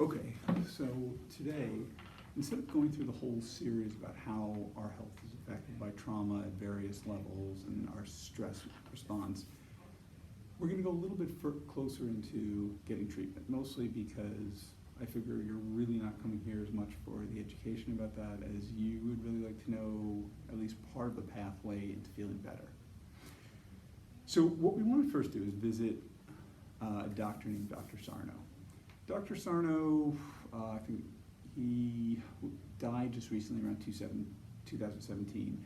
Okay, so today, instead of going through the whole series about how our health is affected by trauma at various levels and our stress response, we're going to go a little bit closer into getting treatment, mostly because I figure you're really not coming here as much for the education about that as you would really like to know at least part of the pathway into feeling better. So what we want to first do is visit a doctor named Dr. Sarno. Dr. Sarno, I think he died just recently around 2017.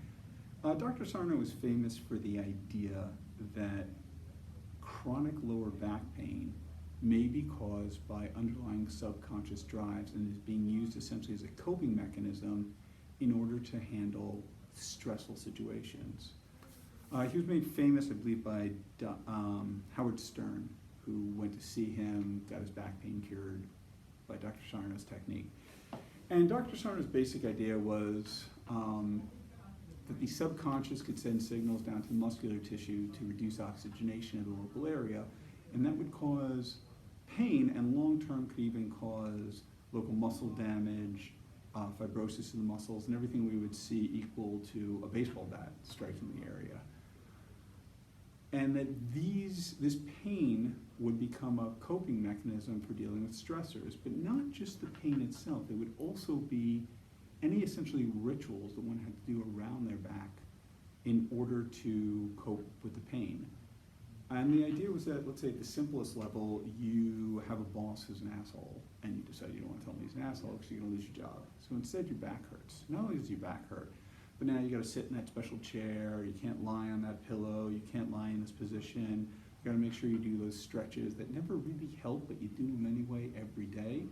Dr. Sarno was famous for the idea that chronic lower back pain may be caused by underlying subconscious drives and is being used essentially as a coping mechanism in order to handle stressful situations. He was made famous, I believe, by Howard Stern, who went to see him, got his back pain cured by Dr. Sarno's technique. And Dr. Sarno's basic idea was that the subconscious could send signals down to the muscular tissue to reduce oxygenation in the local area, and that would cause pain, and long-term could even cause local muscle damage, fibrosis in the muscles, and everything we would see equal to a baseball bat striking the area. And that this pain would become a coping mechanism for dealing with stressors, but not just the pain itself. It would also be any essentially rituals that one had to do around their back in order to cope with the pain. And the idea was that, let's say at the simplest level, you have a boss who's an asshole, and you decide you don't want to tell him he's an asshole because you're going to lose your job. So instead your back hurts. Not only does your back hurt, but now you got to sit in that special chair, you can't lie on that pillow, you can't lie in this position, you got to make sure you do those stretches that never really help, but you do them anyway every day.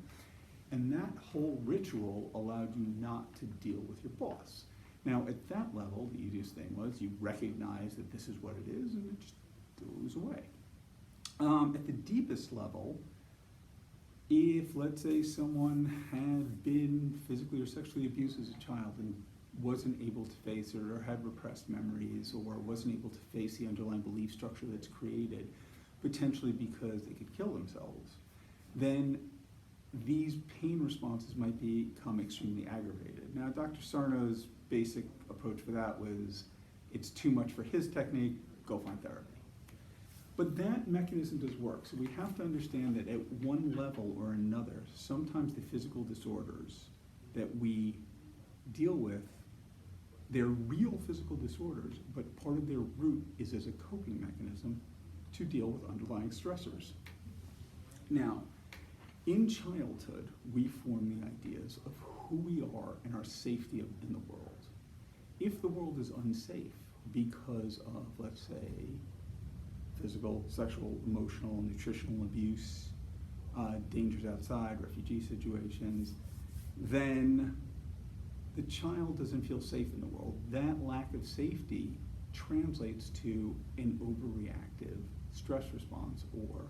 And that whole ritual allowed you not to deal with your boss. Now at that level, the easiest thing was you recognize that this is what it is and it just goes away. At the deepest level, if let's say someone had been physically or sexually abused as a child and wasn't able to face it, or had repressed memories, or wasn't able to face the underlying belief structure that's created, potentially because they could kill themselves, then these pain responses might become extremely aggravated. Now, Dr. Sarno's basic approach for that was, it's too much for his technique, go find therapy. But that mechanism does work, so we have to understand that at one level or another, sometimes the physical disorders that we deal with, they're real physical disorders, but part of their root is as a coping mechanism to deal with underlying stressors. Now, in childhood, we form the ideas of who we are and our safety in the world. If the world is unsafe because of, let's say, physical, sexual, emotional, nutritional abuse, dangers outside, refugee situations, then the child doesn't feel safe in the world. That lack of safety translates to an overreactive stress response or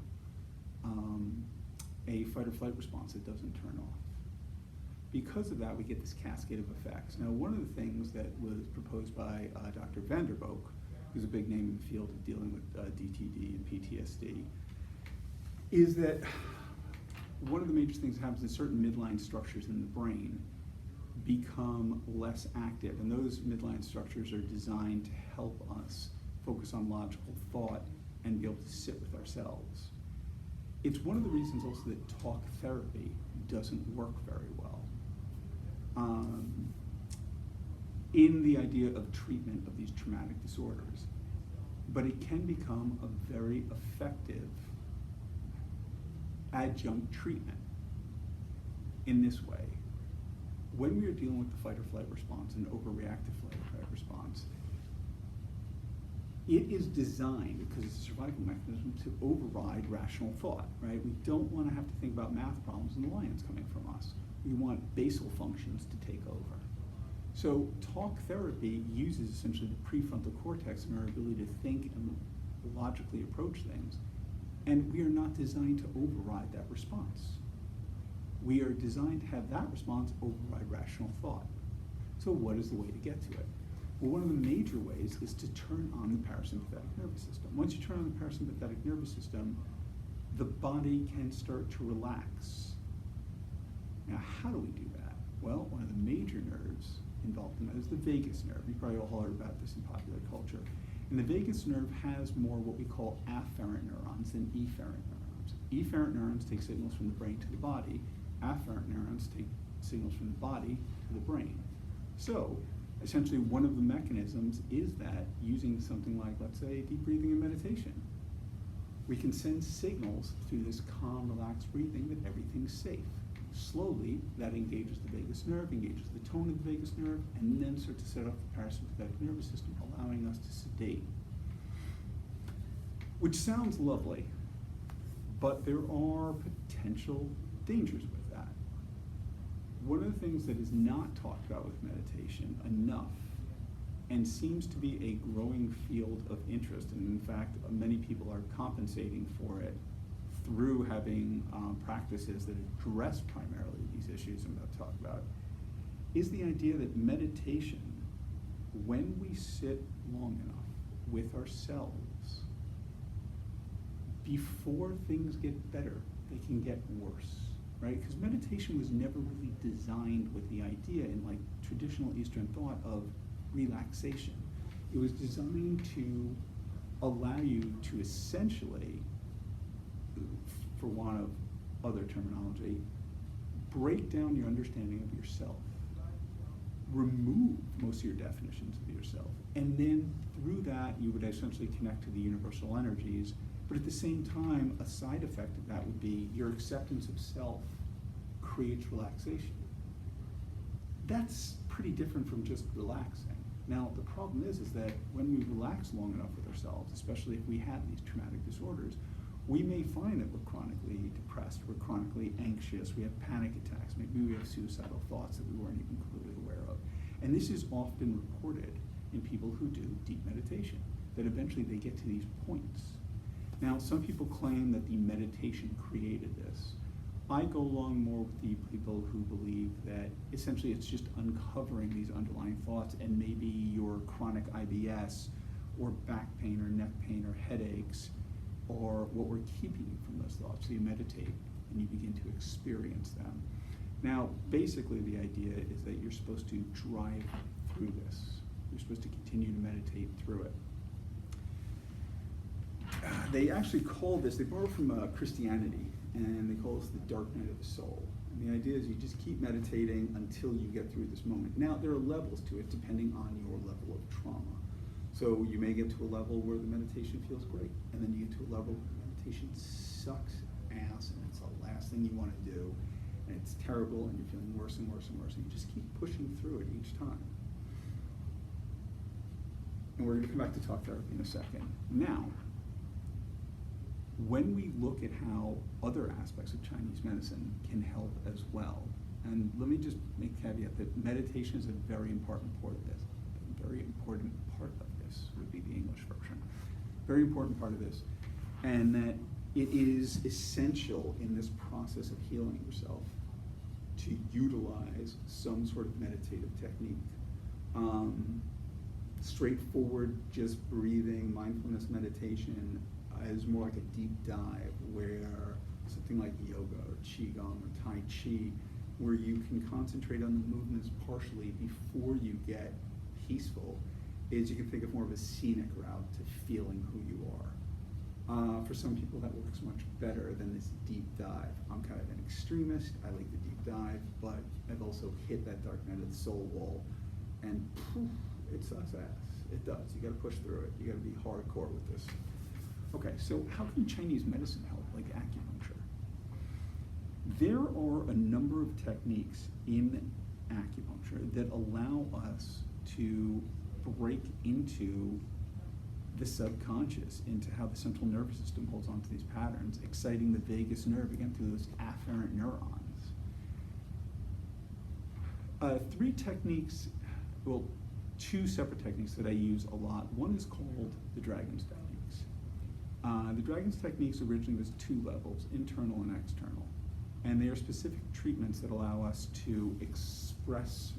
a fight or flight response that doesn't turn off. Because of that, we get this cascade of effects. Now, one of the things that was proposed by Dr. Vanderboek, who's a big name in the field of dealing with DTD and PTSD, is that one of the major things that happens is certain midline structures in the brain become less active, and those midline structures are designed to help us focus on logical thought and be able to sit with ourselves. It's one of the reasons also that talk therapy doesn't work very well in the idea of treatment of these traumatic disorders, but it can become a very effective adjunct treatment in this way. When we are dealing with the fight or flight response and overreactive fight or flight response, it is designed, because it's a survival mechanism, to override rational thought, right? We don't want to have to think about math problems and the lions coming from us. We want basal functions to take over. So talk therapy uses essentially the prefrontal cortex and our ability to think and logically approach things, and we are not designed to override that response. We are designed to have that response override rational thought. So what is the way to get to it? Well, one of the major ways is to turn on the parasympathetic nervous system. Once you turn on the parasympathetic nervous system, the body can start to relax. Now, how do we do that? Well, one of the major nerves involved in that is the vagus nerve. You probably all heard about this in popular culture. And the vagus nerve has more what we call afferent neurons than efferent neurons. Efferent neurons take signals from the brain to the body. Afferent neurons take signals from the body to the brain. So, essentially, one of the mechanisms is that using something like, let's say, deep breathing and meditation, we can send signals through this calm, relaxed breathing that everything's safe. Slowly, that engages the vagus nerve, engages the tone of the vagus nerve, and then starts to set off the parasympathetic nervous system, allowing us to sedate. Which sounds lovely, but there are potential dangers with that. One of the things that is not talked about with meditation enough, and seems to be a growing field of interest, and in fact, many people are compensating for it through having practices that address primarily these issues I'm about to talk about, is the idea that meditation, when we sit long enough with ourselves, before things get better, they can get worse, right? Because meditation was never really designed with the idea in like traditional Eastern thought of relaxation. It was designed to allow you to essentially, for want of other terminology, break down your understanding of yourself, remove most of your definitions of yourself, and then through that you would essentially connect to the universal energies. But at the same time, a side effect of that would be your acceptance of self creates relaxation. That's pretty different from just relaxing. Now, the problem is that when we relax long enough with ourselves, especially if we have these traumatic disorders, we may find that we're chronically depressed, we're chronically anxious, we have panic attacks, maybe we have suicidal thoughts that we weren't even completely aware of. And this is often reported in people who do deep meditation, that eventually they get to these points. Now, some people claim that the meditation created this. I go along more with the people who believe that essentially it's just uncovering these underlying thoughts, and maybe your chronic IBS or back pain or neck pain or headaches or what were keeping you from those thoughts. So you meditate and you begin to experience them. Now, basically the idea is that you're supposed to drive through this. You're supposed to continue to meditate through it. They actually call this, they borrow from Christianity, and they call this the dark night of the soul. And the idea is you just keep meditating until you get through this moment. Now, there are levels to it depending on your level of trauma. So you may get to a level where the meditation feels great, and then you get to a level where meditation sucks ass, and it's the last thing you want to do, and it's terrible, and you're feeling worse and worse and worse, and you just keep pushing through it each time. And we're going to come back to talk therapy in a second. Now, when we look at how other aspects of Chinese medicine can help as well, and let me just make a caveat that meditation is a very important part of this. A very important part of this would be the English version. Very important part of this. And that it is essential in this process of healing yourself to utilize some sort of meditative technique. Straightforward, just breathing, mindfulness meditation is more like a deep dive, where something like yoga or qigong or tai chi, where you can concentrate on the movements partially before you get peaceful, is you can think of more of a scenic route to feeling who you are. For some people that works much better than this deep dive. I'm kind of an extremist, I like the deep dive, but I've also hit that dark night of the soul wall, and poof, it sucks ass. It does. You gotta push through it. You gotta be hardcore with this. Okay, so how can Chinese medicine help, like acupuncture? There are a number of techniques in acupuncture that allow us to break into the subconscious, into how the central nervous system holds on to these patterns, exciting the vagus nerve, again, through those afferent neurons. Three techniques, well, two separate techniques that I use a lot. One is called the Dragon's techniques. The Dragon's techniques originally was two levels, internal and external. And they are specific treatments that allow us to express,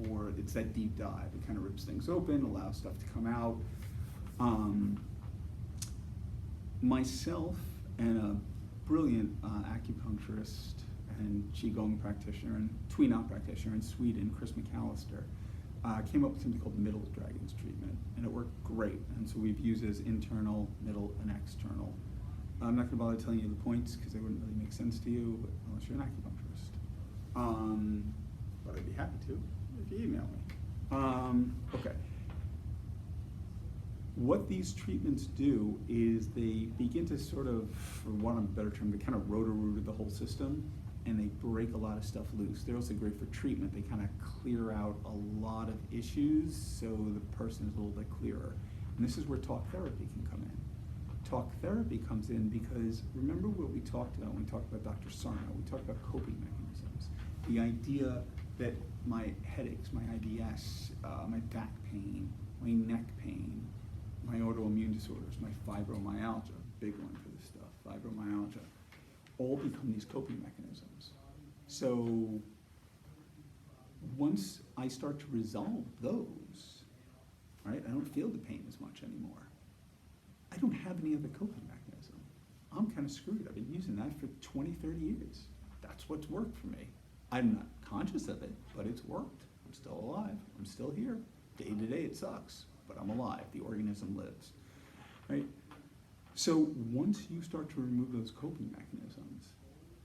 or it's that deep dive. It kind of rips things open, allows stuff to come out. Myself and a brilliant acupuncturist and Qigong practitioner and Tui Knot practitioner in Sweden, Chris McAllister, came up with something called the middle dragons treatment, and it worked great. And so we've used it as internal, middle, and external. I'm not going to bother telling you the points because they wouldn't really make sense to you unless you're an acupuncturist. But I'd be happy to if you email me. Okay. What these treatments do is they begin to sort of, for want of a better term, they kind of rotor-rooted the whole system, and they break a lot of stuff loose. They're also great for treatment. They kind of clear out a lot of issues so the person is a little bit clearer. And this is where talk therapy can come in. Talk therapy comes in because remember what we talked about when we talked about Dr. Sarno. We talked about coping mechanisms. The idea that my headaches, my IBS, my back pain, my neck pain, my autoimmune disorders, my fibromyalgia, big one for this stuff, fibromyalgia, all become these coping mechanisms. So once I start to resolve those, right, I don't feel the pain as much anymore. I don't have any other coping mechanism. I'm kind of screwed. I've been using that for 20, 30 years. That's what's worked for me. I'm not conscious of it, but it's worked. I'm still alive. I'm still here. Day to day it sucks, but I'm alive. The organism lives, right? So once you start to remove those coping mechanisms,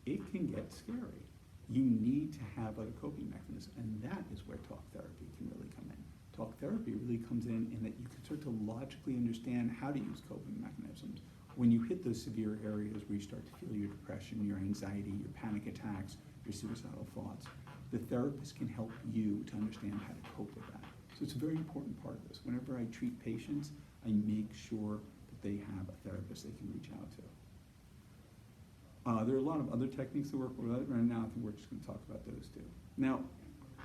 it can get scary. You need to have other coping mechanisms, and that is where talk therapy can really come in. Talk therapy really comes in that you can start to logically understand how to use coping mechanisms. When you hit those severe areas where you start to feel your depression, your anxiety, your panic attacks, your suicidal thoughts, the therapist can help you to understand how to cope with that. So it's a very important part of this. Whenever I treat patients, I make sure that they have a therapist they can reach out to. There are a lot of other techniques that work with it. Right now, I think we're just going to talk about those two. Now,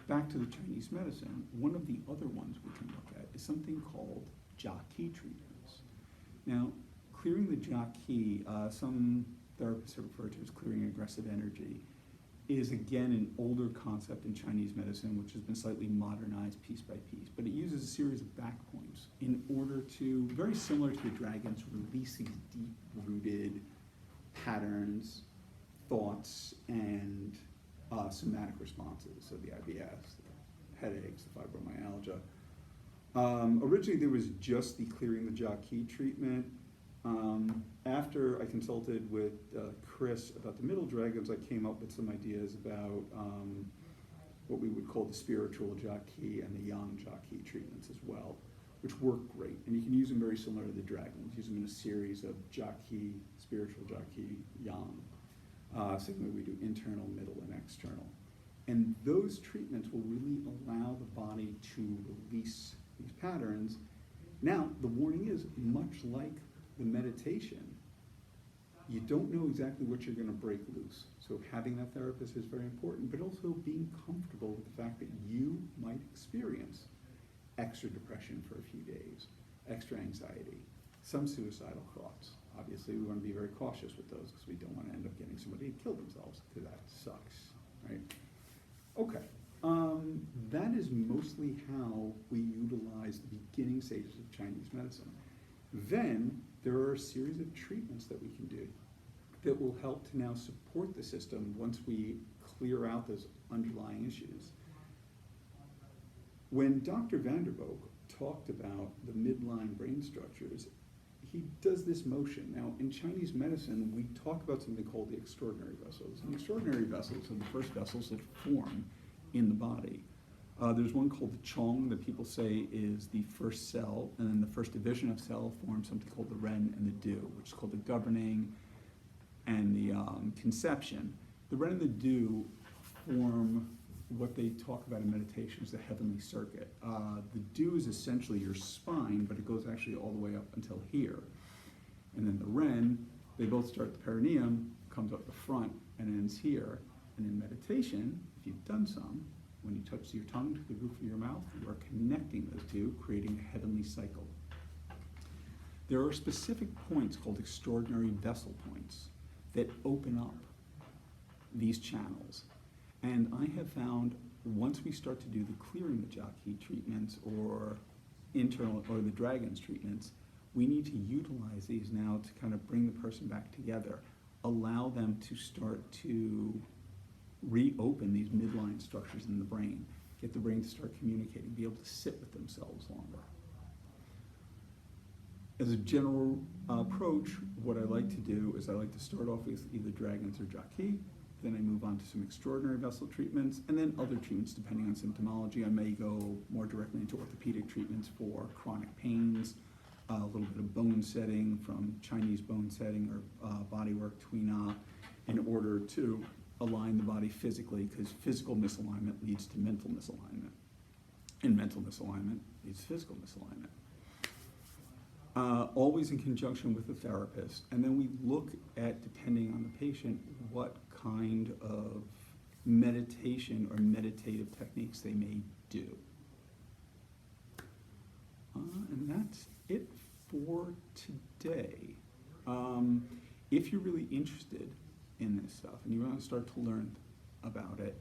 back to the Chinese medicine, one of the other ones we can look at is something called Jia Qi treatments. Now, clearing the Jia Qi, some therapists have referred to as clearing aggressive energy, is again an older concept in Chinese medicine, which has been slightly modernized piece by piece. But it uses a series of back points in order to, very similar to the dragons, release these deep-rooted patterns, thoughts, and somatic responses, so the IBS, the headaches, the fibromyalgia. Originally, there was just the clearing the Jia Qi treatment. After I consulted with Chris about the middle dragons, I came up with some ideas about what we would call the spiritual Jia Qi and the yang Jia Qi treatments as well, which work great. And you can use them very similar to the dragons. Use them in a series of Jia Qi, spiritual Jia Qi, yang. Same way we do internal, middle, and external. And those treatments will really allow the body to release these patterns. Now, the warning is, much like the meditation, you don't know exactly what you're going to break loose. So having that therapist is very important, but also being comfortable with the fact that you might experience extra depression for a few days, extra anxiety, some suicidal thoughts. Obviously, we want to be very cautious with those because we don't want to end up getting somebody to kill themselves, because that sucks, right? Okay, that is mostly how we utilize the beginning stages of Chinese medicine. Then there are a series of treatments that we can do that will help to now support the system once we clear out those underlying issues. When Dr. Vanderboek talked about the midline brain structures, he does this motion. Now, in Chinese medicine, we talk about something called the extraordinary vessels. And the extraordinary vessels are the first vessels that form in the body. There's one called the Chong that people say is the first cell, and then the first division of cell forms something called the Ren and the Du, which is called the governing and the conception. The Ren and the Du form what they talk about in meditation as the heavenly circuit. The Du is essentially your spine, but it goes actually all the way up until here. And then the Ren, they both start at the perineum, comes up the front, and ends here. And in meditation, if you've done some, when you touch your tongue to the roof of your mouth, you are connecting those two, creating a heavenly cycle. There are specific points called extraordinary vessel points that open up these channels. And I have found once we start to do the clearing the Jia Qi treatments or internal or the dragons treatments, we need to utilize these now to kind of bring the person back together, allow them to start to reopen these midline structures in the brain, get the brain to start communicating, be able to sit with themselves longer. As a general approach, what I like to do is I like to start off with either Dragons or Jacqui, then I move on to some extraordinary vessel treatments, and then other treatments depending on symptomology. I may go more directly into orthopedic treatments for chronic pains, a little bit of bone setting from Chinese bone setting or bodywork, Tuina, in order to align the body physically, because physical misalignment leads to mental misalignment, and mental misalignment leads to physical misalignment. Always in conjunction with the therapist, and then we look at, depending on the patient, what kind of meditation or meditative techniques they may do. And that's it for today. If you're really interested in this stuff and you want to start to learn about it,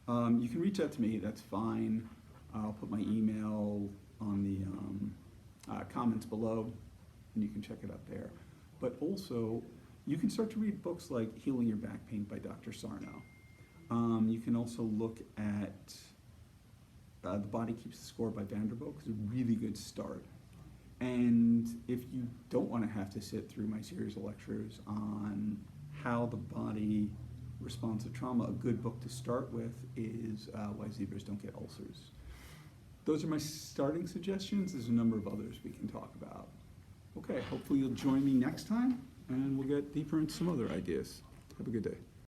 you can reach out to me, that's fine. I'll put my email on the comments below, and you can check it out there. But also, you can start to read books like Healing Your Back Pain by Dr. Sarno. You can also look at The Body Keeps the Score by Vanderbilt, because it's a really good start. And if you don't want to have to sit through my series of lectures on how the body responds to trauma, a good book to start with is Why Zebras Don't Get Ulcers. Those are my starting suggestions. There's a number of others we can talk about. Okay, hopefully you'll join me next time, and we'll get deeper into some other ideas. Have a good day.